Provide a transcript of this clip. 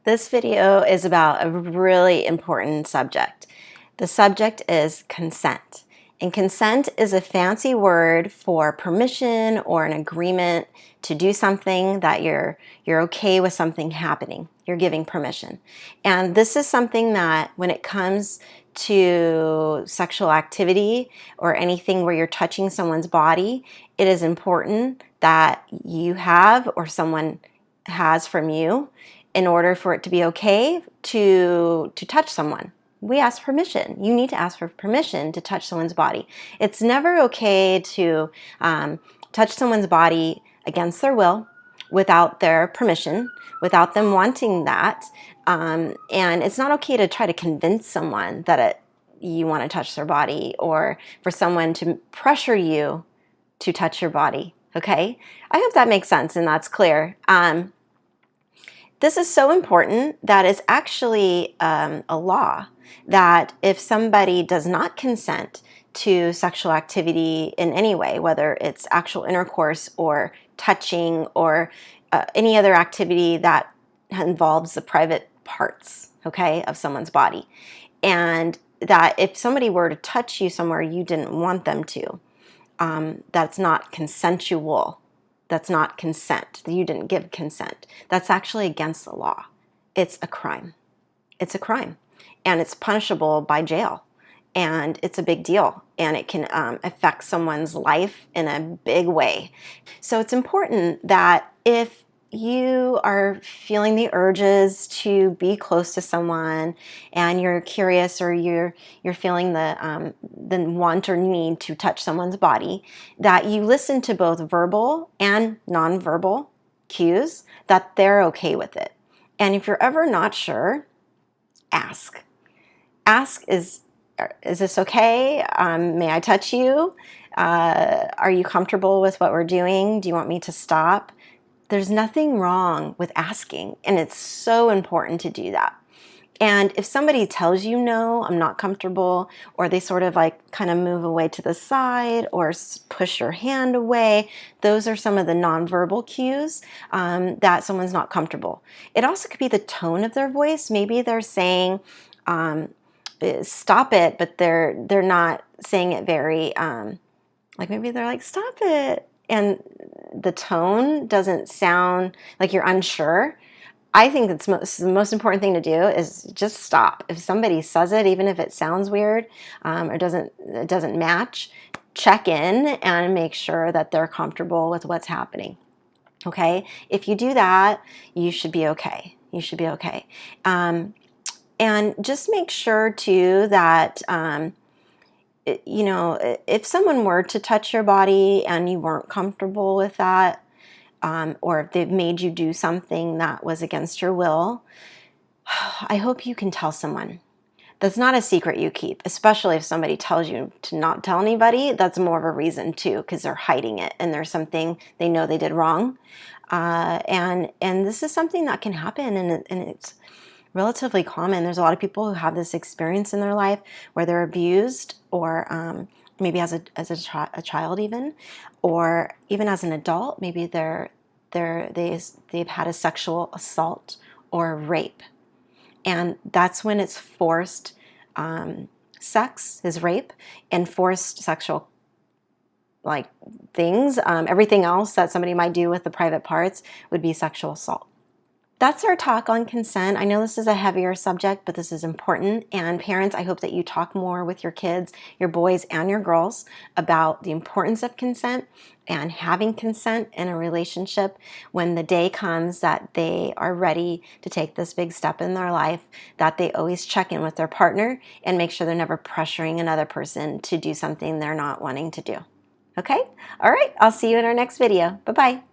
This video is about a really important subject. The subject is consent. And consent is a fancy word for permission or an agreement to do something that you're okay with something happening. You're giving permission. And this is something that when it comes to sexual activity or anything where you're touching someone's body, it is important that you have or someone has from you in order for it to be okay to touch someone. We ask permission. You need to ask for permission to touch someone's body. It's never okay to touch someone's body against their will, without their permission, without them wanting that. And it's not okay to try to convince someone that you want to touch their body, or for someone to pressure you to touch your body. Okay? I hope that makes sense and that's clear. This is so important that it's actually a law that if somebody does not consent to sexual activity in any way, whether it's actual intercourse or touching or any other activity that involves the private parts, okay, of someone's body, and that if somebody were to touch you somewhere you didn't want them to, that's not consensual. That's not consent. You didn't give consent. That's actually against the law. It's a crime. It's a crime. And it's punishable by jail. And it's a big deal. And it can affect someone's life in a big way. So it's important that if you are feeling the urges to be close to someone and you're curious, or you're feeling the want or need to touch someone's body, that you listen to both verbal and nonverbal cues that they're okay with it. And if you're ever not sure, ask. Ask, is this okay? May I touch you? Are you comfortable with what we're doing? Do you want me to stop? There's nothing wrong with asking, and it's so important to do that. And if somebody tells you no, I'm not comfortable, or they sort of like kind of move away to the side or push your hand away, those are some of the nonverbal cues that someone's not comfortable. It also could be the tone of their voice. Maybe they're saying stop it, but they're not saying it very like, maybe they're like, stop it, and the tone doesn't sound like you're unsure. I think it's the most important thing to do is just stop. If somebody says it, even if it sounds weird or it doesn't match, check in and make sure that they're comfortable with what's happening. Okay? If you do that, you should be okay. You should be okay. And just make sure too that you know, if someone were to touch your body and you weren't comfortable with that, or if they've made you do something that was against your will, I hope you can tell someone. That's not a secret you keep, especially if somebody tells you to not tell anybody. That's more of a reason too, because they're hiding it and there's something they know they did wrong. And this is something that can happen, and it's relatively common. There's a lot of people who have this experience in their life where they're abused, or maybe as a child even, or even as an adult. Maybe they've had a sexual assault or rape, and that's when it's forced sex is rape, and forced sexual like things. Everything else that somebody might do with the private parts would be sexual assault. That's our talk on consent. I know this is a heavier subject, but this is important. And parents, I hope that you talk more with your kids, your boys and your girls, about the importance of consent and having consent in a relationship when the day comes that they are ready to take this big step in their life, that they always check in with their partner and make sure they're never pressuring another person to do something they're not wanting to do. Okay? All right. I'll see you in our next video. Bye-bye.